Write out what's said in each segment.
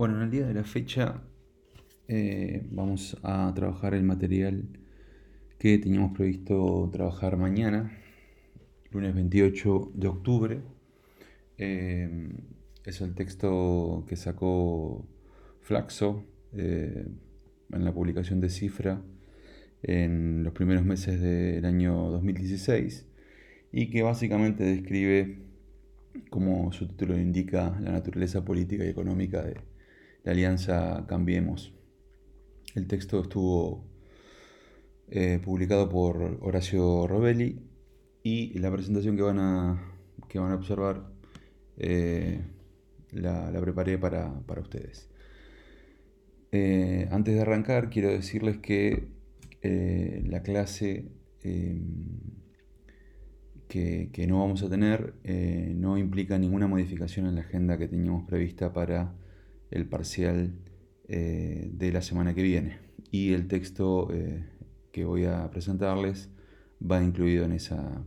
Bueno, en el día de la fecha vamos a trabajar el material que teníamos previsto trabajar mañana, lunes 28 de octubre. Eh, es el texto que sacó Flaxo en la publicación de Cifra en los primeros meses del año 2016 y que básicamente describe, como su título indica, la naturaleza política y económica de la alianza Cambiemos. El texto estuvo publicado por Horacio Robelli y la presentación que van a observar eh, la preparé para ustedes. Antes de arrancar, quiero decirles que la clase que no vamos a tener no implica ninguna modificación en la agenda que teníamos prevista para el parcial de la semana que viene. Y el texto que voy a presentarles va incluido en esa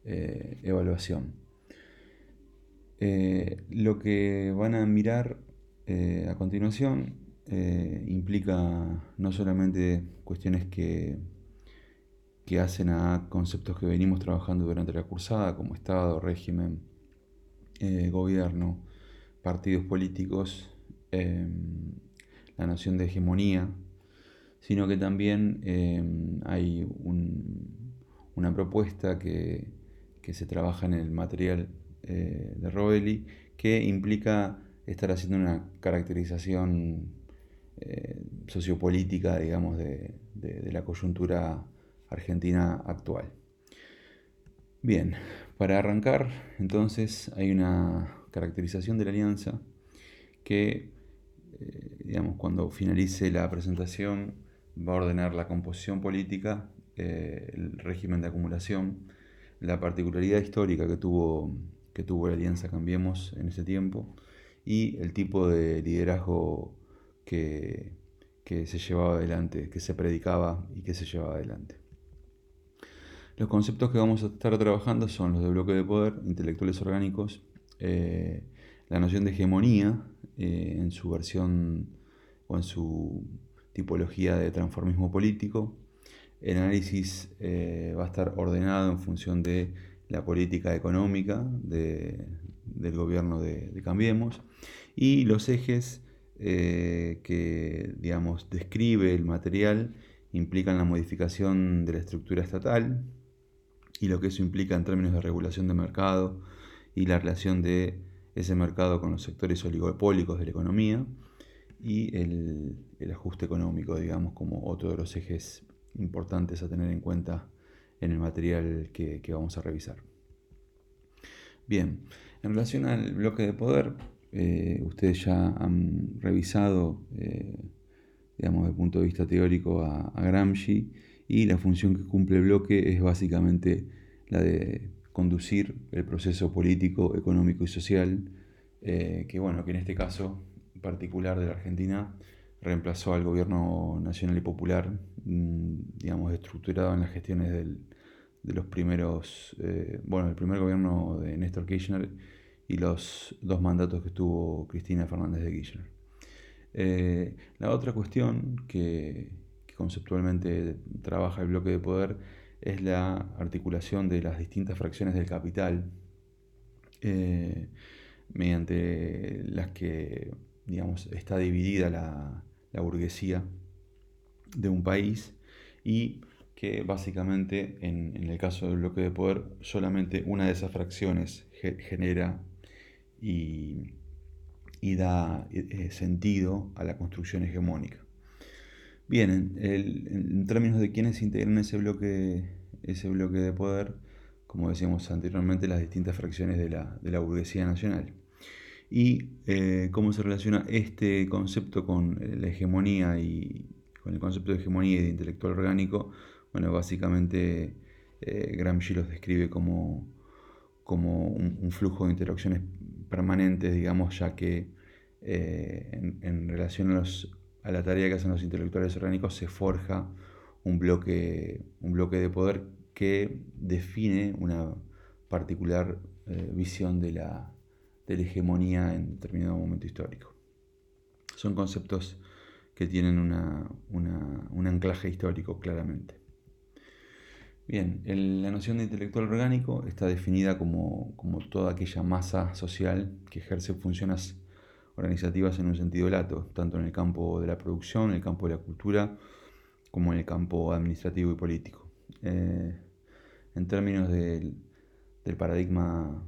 evaluación. Lo que van a mirar a continuación implica no solamente cuestiones que hacen a conceptos que venimos trabajando durante la cursada, como Estado, régimen, gobierno, partidos políticos, la noción de hegemonía, sino que también hay una propuesta que se trabaja en el material de Rovelli, que implica estar haciendo una caracterización sociopolítica, digamos, de la coyuntura argentina actual. Bien, para arrancar, entonces, hay una caracterización de la alianza que, digamos, cuando finalice la presentación, va a ordenar la composición política, el régimen de acumulación, la particularidad histórica que tuvo la alianza Cambiemos en ese tiempo y el tipo de liderazgo que, que se llevaba adelante, que se predicaba y que se llevaba adelante. Los conceptos que vamos a estar trabajando son los de bloque de poder, intelectuales orgánicos, la noción de hegemonía en su versión o en su tipología de transformismo político. El análisis va a estar ordenado en función de la política económica del gobierno de Cambiemos y los ejes que, digamos, describe el material implican la modificación de la estructura estatal y lo que eso implica en términos de regulación de mercado y la relación de ese mercado con los sectores oligopólicos de la economía y el ajuste económico, digamos, como otro de los ejes importantes a tener en cuenta en el material que vamos a revisar. Bien, en relación al bloque de poder, ustedes ya han revisado, digamos, desde el punto de vista teórico a Gramsci, y la función que cumple el bloque es básicamente la de conducir el proceso político, económico y social, que en este caso particular de la Argentina reemplazó al gobierno nacional y popular, digamos, estructurado en las gestiones de los primeros, el primer gobierno de Néstor Kirchner y los dos mandatos que tuvo Cristina Fernández de Kirchner. La otra cuestión que conceptualmente trabaja el bloque de poder es la articulación de las distintas fracciones del capital, mediante las que, digamos, está dividida la burguesía de un país, y que básicamente en el caso del bloque de poder solamente una de esas fracciones genera y da sentido a la construcción hegemónica. Bien, en términos de quiénes integran ese bloque de poder, como decíamos anteriormente, las distintas fracciones de la burguesía nacional. Y cómo se relaciona este concepto con la hegemonía y con el concepto de hegemonía y de intelectual orgánico. Bueno, básicamente Gramsci los describe como un flujo de interacciones permanentes, digamos, ya que en relación a la tarea que hacen los intelectuales orgánicos se forja un bloque de poder que define una particular visión de la hegemonía en determinado momento histórico. Son conceptos que tienen un anclaje histórico claramente. Bien, la noción de intelectual orgánico está definida como toda aquella masa social que ejerce funciones organizativas en un sentido lato, tanto en el campo de la producción, en el campo de la cultura, como en el campo administrativo y político. En términos del paradigma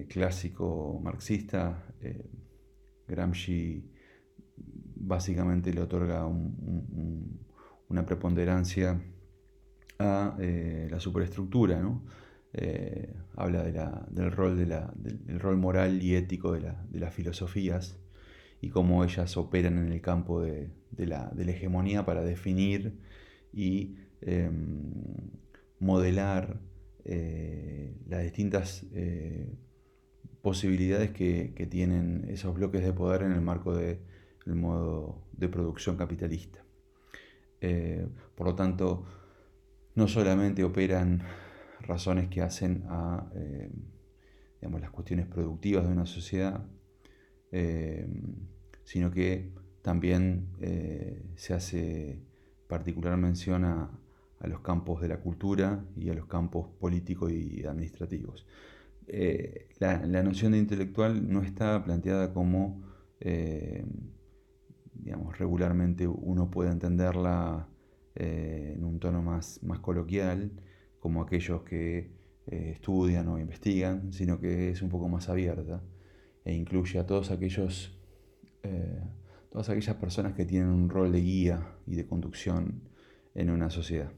clásico marxista, Gramsci básicamente le otorga una preponderancia a la superestructura, ¿no? Habla del rol moral y ético de las filosofías y cómo ellas operan en el campo de la hegemonía para definir y modelar las distintas posibilidades que tienen esos bloques de poder en el marco del modo de producción capitalista. Por lo tanto, no solamente operan razones que hacen a las cuestiones productivas de una sociedad, sino que también se hace particular mención a los campos de la cultura y a los campos políticos y administrativos. La noción de intelectual no está planteada como regularmente uno puede entenderla en un tono más coloquial, como aquellos que estudian o investigan, sino que es un poco más abierta e incluye a todas aquellas personas que tienen un rol de guía y de conducción en una sociedad.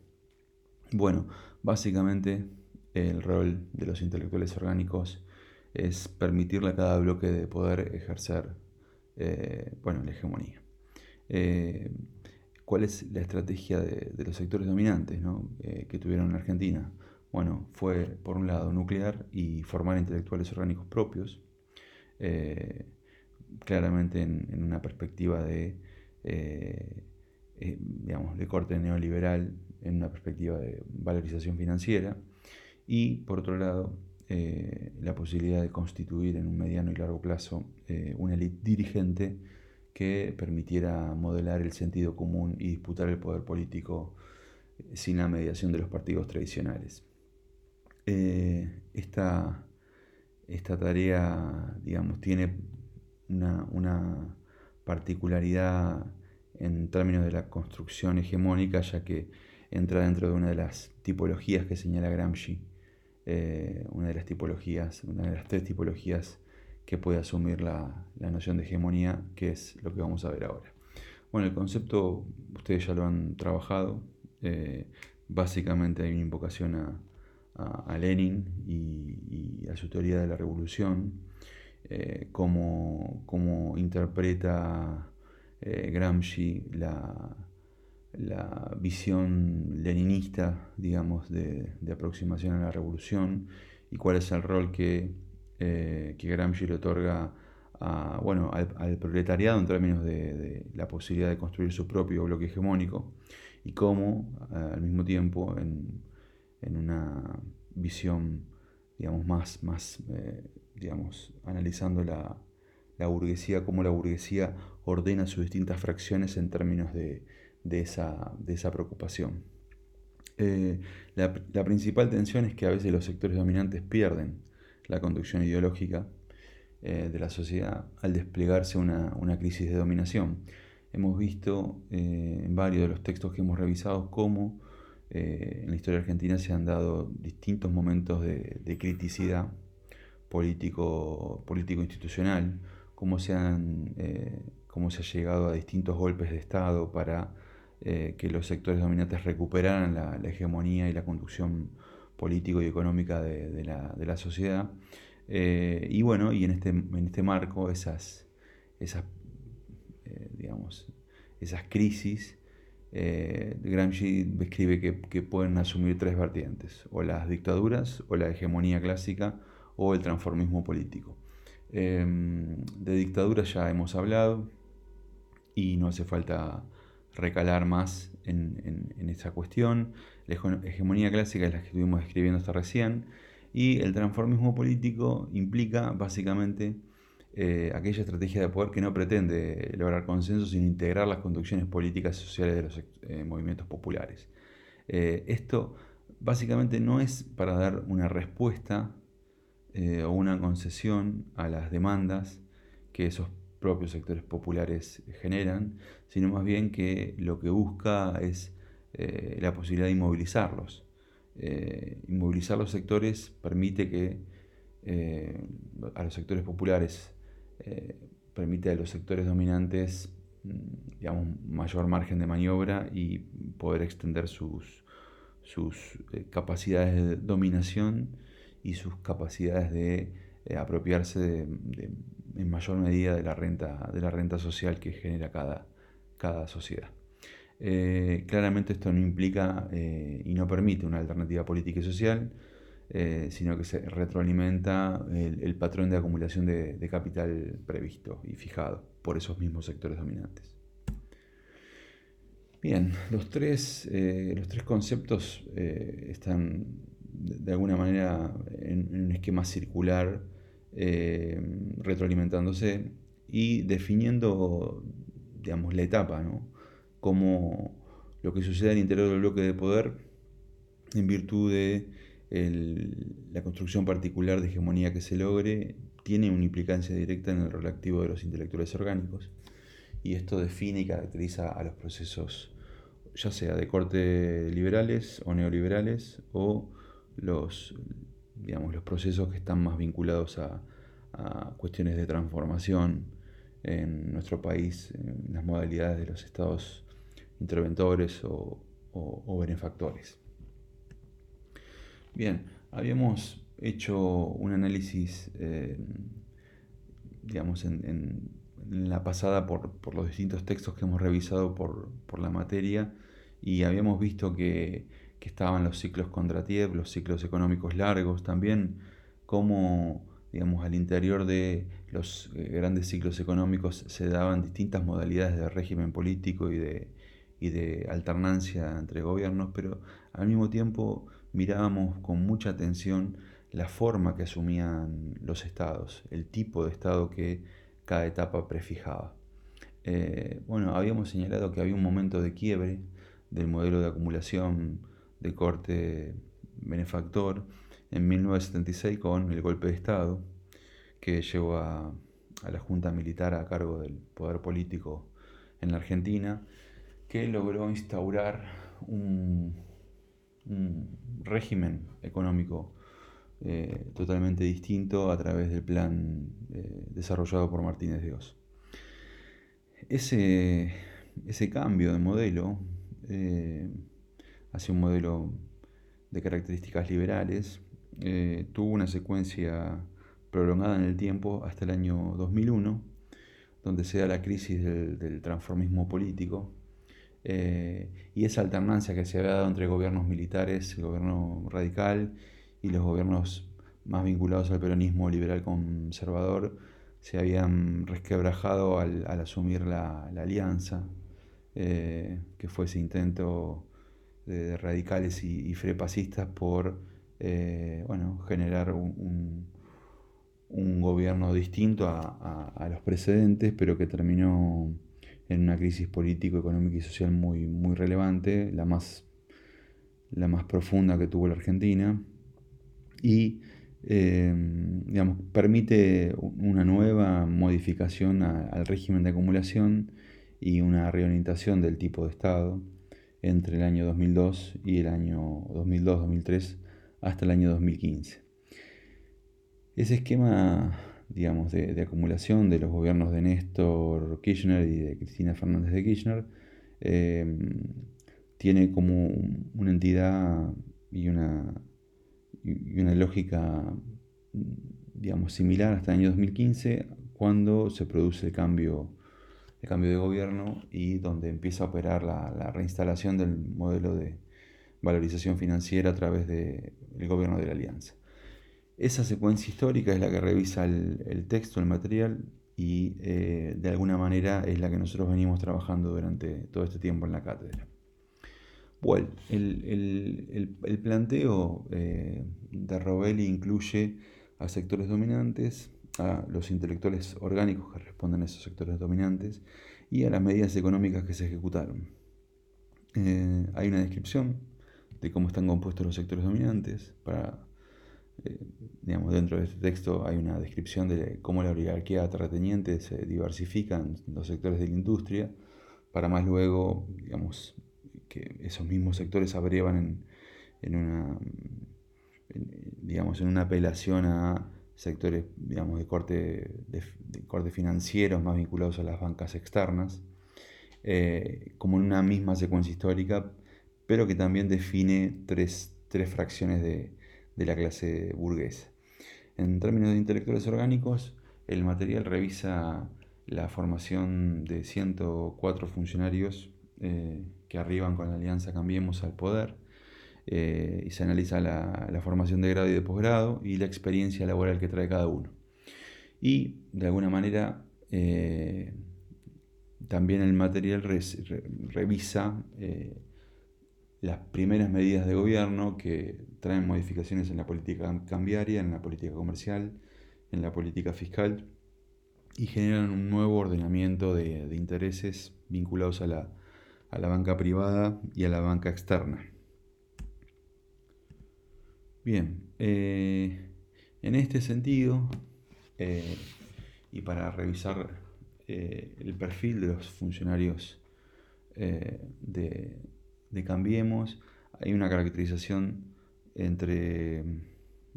Bueno, básicamente el rol de los intelectuales orgánicos es permitirle a cada bloque de poder ejercer la hegemonía. ¿Cuál es la estrategia de los sectores dominantes, ¿no? Que tuvieron en Argentina? Bueno, fue por un lado nuclear y formar intelectuales orgánicos propios, claramente en una perspectiva de corte neoliberal, en una perspectiva de valorización financiera, y por otro lado la posibilidad de constituir en un mediano y largo plazo una élite dirigente que permitiera modelar el sentido común y disputar el poder político sin la mediación de los partidos tradicionales. Esta tarea, tiene una particularidad en términos de la construcción hegemónica, ya que entra dentro de una de las tipologías que señala Gramsci, una de las tres tipologías que puede asumir la noción de hegemonía, que es lo que vamos a ver ahora. Bueno, el concepto ustedes ya lo han trabajado. Básicamente hay una invocación a Lenin y a su teoría de la revolución, cómo interpreta Gramsci la visión leninista, de aproximación a la revolución, y cuál es el rol que Gramsci le otorga al proletariado en términos de la posibilidad de construir su propio bloque hegemónico, y cómo al mismo tiempo en una visión más analizando la burguesía, cómo la burguesía ordena sus distintas fracciones en términos de esa preocupación. La principal tensión es que a veces los sectores dominantes pierden la conducción ideológica de la sociedad al desplegarse una crisis de dominación. Hemos visto en varios de los textos que hemos revisado cómo en la historia argentina se han dado distintos momentos de criticidad político-institucional, cómo se ha llegado a distintos golpes de Estado para que los sectores dominantes recuperaran la hegemonía y la conducción político y económica de la sociedad. Y en este marco esas crisis, Gramsci describe que pueden asumir tres vertientes: o las dictaduras, o la hegemonía clásica, o el transformismo político. De dictaduras ya hemos hablado y no hace falta recalar más en esa cuestión. La hegemonía clásica es la que estuvimos describiendo hasta recién, Y el transformismo político implica básicamente aquella estrategia de poder que no pretende lograr consenso, sino integrar las conducciones políticas y sociales de los movimientos populares. Esto básicamente no es para dar una respuesta o una concesión a las demandas que esos propios sectores populares generan, sino más bien que lo que busca es la posibilidad de inmovilizarlos. Inmovilizar los sectores permite que a los sectores populares, permite a los sectores dominantes, digamos, mayor margen de maniobra y poder extender sus capacidades de dominación y sus capacidades de apropiarse en mayor medida de la renta social que genera cada sociedad. Claramente esto no implica y no permite una alternativa política y social, sino que se retroalimenta el patrón de acumulación de capital previsto y fijado por esos mismos sectores dominantes. Bien, los tres conceptos están de alguna manera en un esquema circular, retroalimentándose y definiendo, digamos, la etapa, ¿no? Como lo que sucede al interior del bloque de poder en virtud de la construcción particular de hegemonía que se logre, tiene una implicancia directa en el rol activo de los intelectuales orgánicos, y esto define y caracteriza a los procesos, ya sea de corte liberales o neoliberales, o los procesos que están más vinculados a cuestiones de transformación en nuestro país, en las modalidades de los estados interventores o benefactores. Bien, habíamos hecho un análisis, en la pasada por los distintos textos que hemos revisado por la materia, y habíamos visto que estaban los ciclos Kondratiev, los ciclos económicos largos también, como, digamos, al interior de los grandes ciclos económicos se daban distintas modalidades de régimen político y de alternancia entre gobiernos, pero al mismo tiempo mirábamos con mucha atención la forma que asumían los estados, el tipo de estado que cada etapa prefijaba. Habíamos señalado que había un momento de quiebre del modelo de acumulación de corte benefactor en 1976 con el golpe de Estado que llevó a la Junta Militar a cargo del poder político en la Argentina, que logró instaurar un régimen económico totalmente distinto a través del plan desarrollado por Martínez de Oz. Ese cambio de modelo hacia un modelo de características liberales tuvo una secuencia prolongada en el tiempo hasta el año 2001, donde se da la crisis del transformismo político, y esa alternancia que se había dado entre gobiernos militares, el gobierno radical y los gobiernos más vinculados al peronismo liberal conservador, se habían resquebrajado al asumir la alianza, que fue ese intento de radicales y frepacistas por generar un gobierno distinto a los precedentes, pero que terminó en una crisis político, económica y social muy, muy relevante, la más profunda que tuvo la Argentina, y permite una nueva modificación al régimen de acumulación y una reorientación del tipo de Estado entre el año 2002 y el año 2002-2003 hasta el año 2015. Ese esquema, de acumulación de los gobiernos de Néstor Kirchner y de Cristina Fernández de Kirchner tiene como una entidad y una lógica, similar hasta el año 2015, cuando se produce el cambio de gobierno y donde empieza a operar la reinstalación del modelo de valorización financiera a través del gobierno de la Alianza. Esa secuencia histórica es la que revisa el texto, el material, y de alguna manera es la que nosotros venimos trabajando durante todo este tiempo en la cátedra. Bueno, el planteo de Rovelli incluye a sectores dominantes, a los intelectuales orgánicos que responden a esos sectores dominantes y a las medidas económicas que se ejecutaron. Hay una descripción de cómo están compuestos los sectores dominantes. Digamos, dentro de este texto hay una descripción de cómo la oligarquía terrateniente se diversifica en los sectores de la industria, para más luego, digamos, que esos mismos sectores abrevan en una, digamos, en una apelación a sectores, digamos, de corte financieros más vinculados a las bancas externas, como en una misma secuencia histórica, pero que también define tres fracciones de la clase burguesa. En términos de intelectuales orgánicos, el material revisa la formación de 104 funcionarios que arriban con la Alianza Cambiemos al poder, y se analiza la formación de grado y de posgrado y la experiencia laboral que trae cada uno. Y de alguna manera también el material revisa las primeras medidas de gobierno que traen modificaciones en la política cambiaria, en la política comercial, en la política fiscal y generan un nuevo ordenamiento de intereses vinculados a la banca privada y a la banca externa. Bien, en este sentido, y para revisar el perfil de los funcionarios de Cambiemos, hay una caracterización entre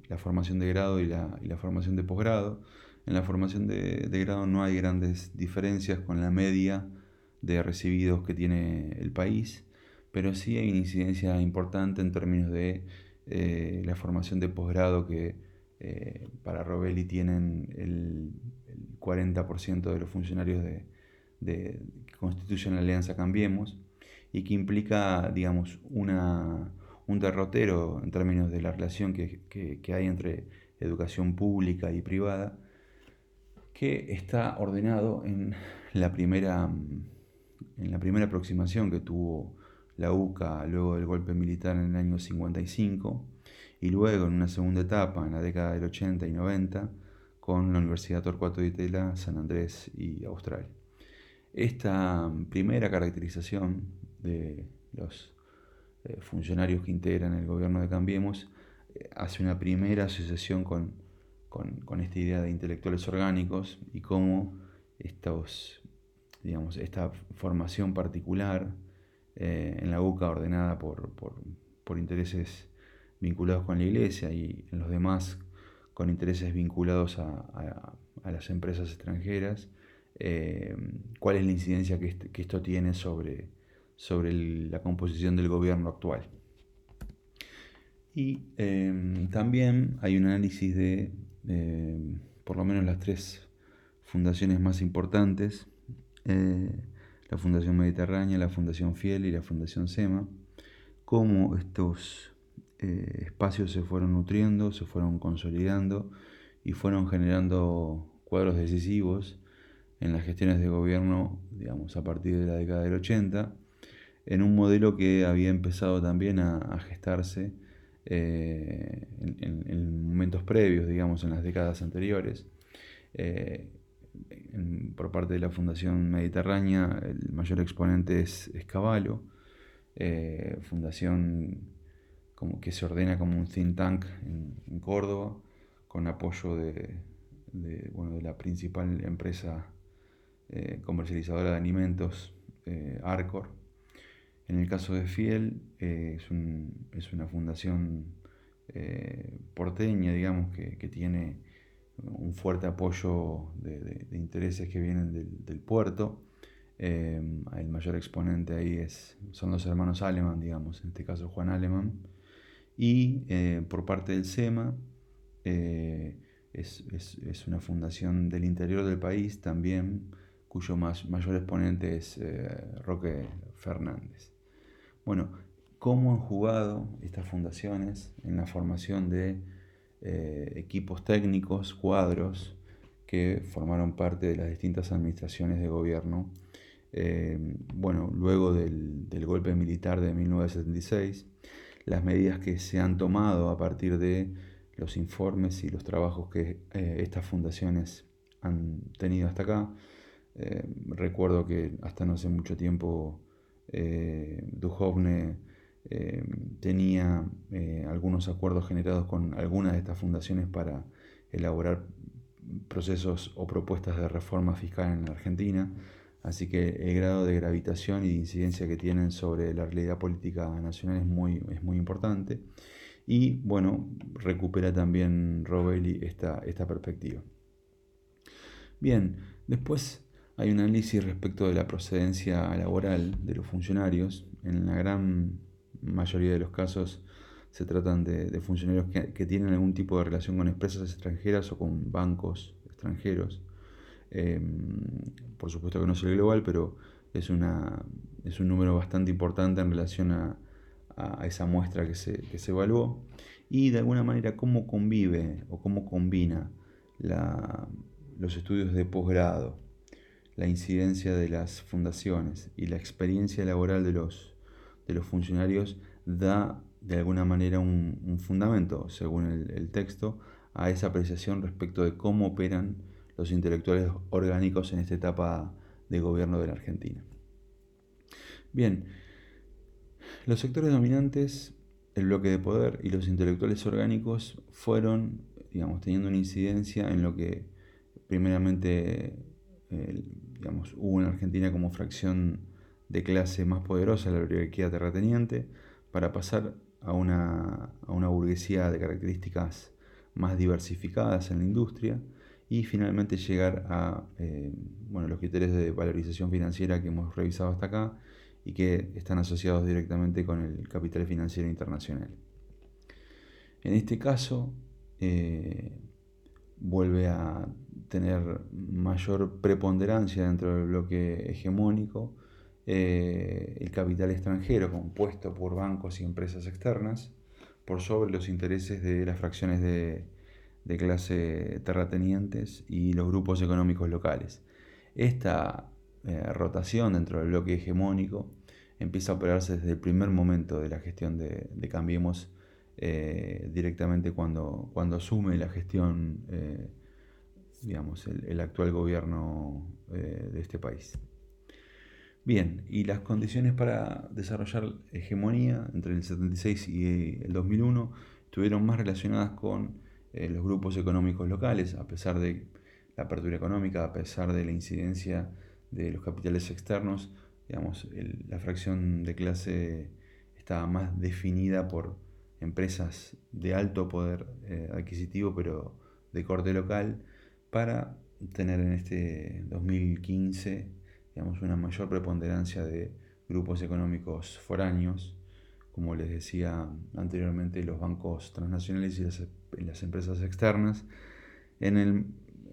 la formación de grado y la formación de posgrado. En la formación de grado no hay grandes diferencias con la media de recibidos que tiene el país, pero sí hay una incidencia importante en términos de la formación de posgrado que para Rovelli tienen el 40% de los funcionarios que constituyen la Alianza Cambiemos, y que implica, digamos, un derrotero en términos de la relación que hay entre educación pública y privada, que está ordenado la primera, en la primera aproximación que tuvo la UCA luego del golpe militar en el año 55, y luego en una segunda etapa en la década del 80 y 90 con la Universidad Torcuato Di Itela, San Andrés y Austral. Esta primera caracterización de los funcionarios que integran el gobierno de Cambiemos hace una primera asociación con esta idea de intelectuales orgánicos y cómo esta formación particular en la UCA ordenada por intereses vinculados con la iglesia y en los demás con intereses vinculados a las empresas extranjeras, cuál es la incidencia que esto tiene sobre la composición del gobierno actual. Y también hay un análisis de por lo menos las tres fundaciones más importantes, la Fundación Mediterránea, la Fundación Fiel y la Fundación SEMA, cómo estos espacios se fueron nutriendo, se fueron consolidando y fueron generando cuadros decisivos en las gestiones de gobierno, digamos, a partir de la década del 80, en un modelo que había empezado también a gestarse en momentos previos, digamos, en las décadas anteriores. Por parte de la Fundación Mediterránea, el mayor exponente es Cavallo, fundación que se ordena como un think tank en Córdoba, con apoyo de la principal empresa comercializadora de alimentos, Arcor. En el caso de Fiel, es una fundación porteña, digamos, que tiene un fuerte apoyo de intereses que vienen del puerto. El mayor exponente ahí son los hermanos Aleman, digamos, en este caso Juan Aleman. Y por parte del SEMA, es una fundación del interior del país también, cuyo mayor exponente es Roque Fernández. Bueno, ¿cómo han jugado estas fundaciones en la formación de equipos técnicos, cuadros, que formaron parte de las distintas administraciones de gobierno Luego del golpe militar de 1976, las medidas que se han tomado a partir de los informes y los trabajos que estas fundaciones han tenido hasta acá. Recuerdo que hasta no hace mucho tiempo Duhovne tenía algunos acuerdos generados con algunas de estas fundaciones para elaborar procesos o propuestas de reforma fiscal en la Argentina, así que el grado de gravitación y de incidencia que tienen sobre la realidad política nacional es muy importante. Y bueno, recupera también Rovelli esta perspectiva. Bien, después hay un análisis respecto de la procedencia laboral de los funcionarios. En la gran mayoría de los casos se tratan de funcionarios que tienen algún tipo de relación con empresas extranjeras o con bancos extranjeros. Por supuesto que no es el global, pero es un número bastante importante en relación a esa muestra que se evaluó. Y de alguna manera cómo convive o cómo combina los estudios de posgrado, la incidencia de las fundaciones y la experiencia laboral de los funcionarios da de alguna manera un fundamento, según el texto, a esa apreciación respecto de cómo operan los intelectuales orgánicos en esta etapa de gobierno de la Argentina. Bien, los sectores dominantes, el bloque de poder y los intelectuales orgánicos fueron, teniendo una incidencia en lo que primeramente hubo en Argentina como fracción de clase más poderosa, la oligarquía terrateniente, para pasar a una burguesía de características más diversificadas en la industria y finalmente llegar a los criterios de valorización financiera que hemos revisado hasta acá y que están asociados directamente con el capital financiero internacional. En este caso, vuelve a tener mayor preponderancia dentro del bloque hegemónico el capital extranjero compuesto por bancos y empresas externas por sobre los intereses de las fracciones de clase terratenientes y los grupos económicos locales. Esta rotación dentro del bloque hegemónico empieza a operarse desde el primer momento de la gestión de Cambiemos, directamente cuando asume la gestión el actual gobierno de este país. Bien, y las condiciones para desarrollar hegemonía entre el 76 y el 2001 estuvieron más relacionadas con los grupos económicos locales, a pesar de la apertura económica, a pesar de la incidencia de los capitales externos. La fracción de clase estaba más definida por empresas de alto poder adquisitivo, pero de corte local, para tener en este 2015 una mayor preponderancia de grupos económicos foráneos, como les decía anteriormente, los bancos transnacionales y las empresas externas, en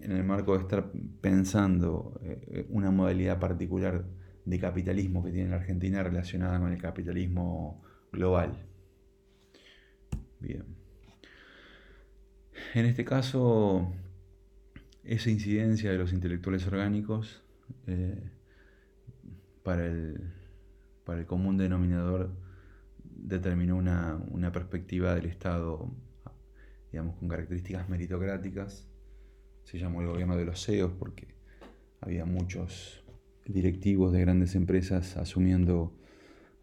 el marco de estar pensando una modalidad particular de capitalismo que tiene la Argentina relacionada con el capitalismo global. Bien. En este caso, esa incidencia de los intelectuales orgánicos para el común denominador determinó una perspectiva del Estado, con características meritocráticas. Se llamó el gobierno de los CEOs porque había muchos directivos de grandes empresas asumiendo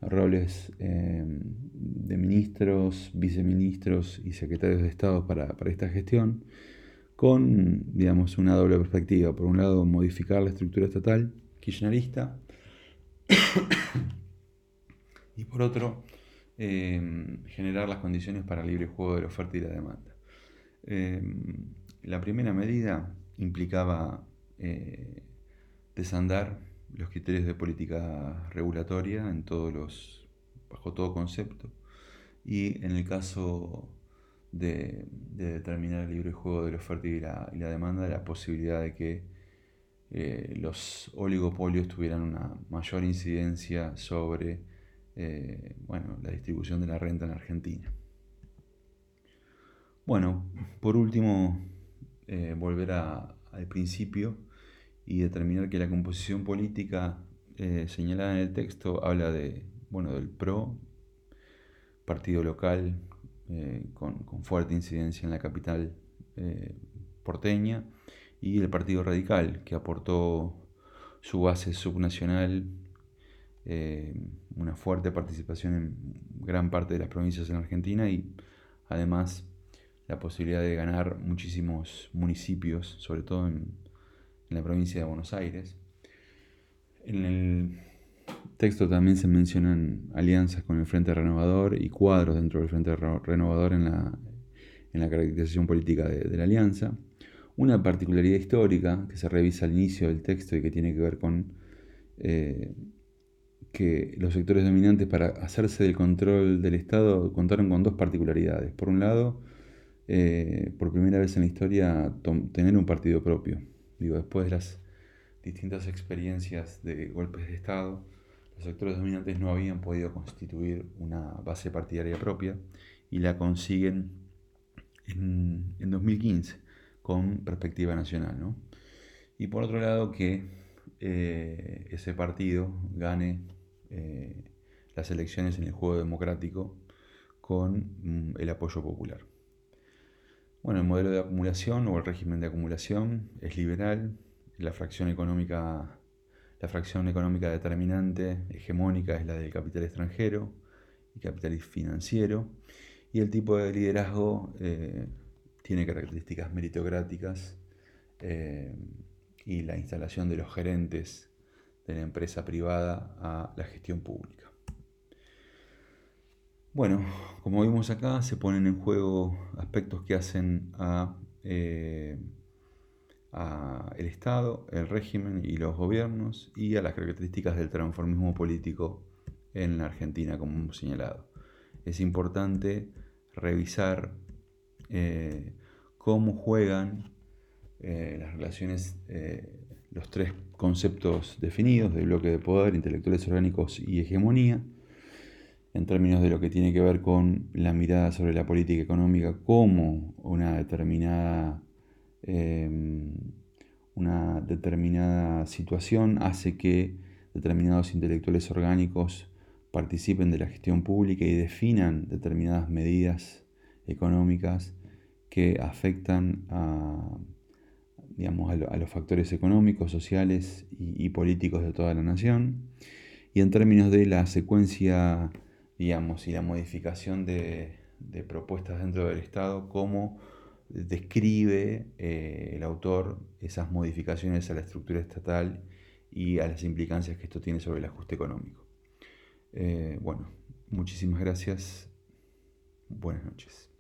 roles de ministros, viceministros y secretarios de Estado para esta gestión, con una doble perspectiva. Por un lado, modificar la estructura estatal kirchnerista y por otro, generar las condiciones para el libre juego de la oferta y la demanda. La primera medida implicaba desandar los criterios de política regulatoria bajo todo concepto, y en el caso de determinar el libre juego de la oferta y la demanda, la posibilidad de que los oligopolios tuvieran una mayor incidencia sobre la distribución de la renta en Argentina. Bueno, por último, volver al principio y determinar que la composición política señalada en el texto habla del PRO, partido local con fuerte incidencia en la capital porteña, y el Partido Radical, que aportó su base subnacional, una fuerte participación en gran parte de las provincias en Argentina y además la posibilidad de ganar muchísimos municipios, sobre todo en la provincia de Buenos Aires. En el texto también se mencionan alianzas con el Frente Renovador y cuadros dentro del Frente Renovador en la caracterización política de la alianza. Una particularidad histórica que se revisa al inicio del texto y que tiene que ver con que los sectores dominantes, para hacerse del control del Estado, contaron con dos particularidades. Por un lado, por primera vez en la historia, tener un partido propio. Después de las distintas experiencias de golpes de Estado, los sectores dominantes no habían podido constituir una base partidaria propia y la consiguen en 2015 con perspectiva nacional, ¿no? Y por otro lado, que ese partido gane las elecciones en el juego democrático con el apoyo popular. Bueno, el modelo de acumulación o el régimen de acumulación es liberal. La fracción económica determinante, hegemónica, es la del capital extranjero y capital financiero. Y el tipo de liderazgo tiene características meritocráticas y la instalación de los gerentes de la empresa privada a la gestión pública. Bueno, como vimos acá, se ponen en juego aspectos que hacen a el Estado, el régimen y los gobiernos, y a las características del transformismo político en la Argentina, como hemos señalado. Es importante revisar cómo juegan las relaciones, los tres conceptos definidos de bloque de poder, intelectuales orgánicos y hegemonía, en términos de lo que tiene que ver con la mirada sobre la política económica como una determinada situación hace que determinados intelectuales orgánicos participen de la gestión pública y definan determinadas medidas económicas que afectan a los factores económicos, sociales y políticos de toda la nación. Y en términos de la secuencia, y la modificación de propuestas dentro del Estado, cómo describe el autor esas modificaciones a la estructura estatal y a las implicancias que esto tiene sobre el ajuste económico. Muchísimas gracias. Buenas noches.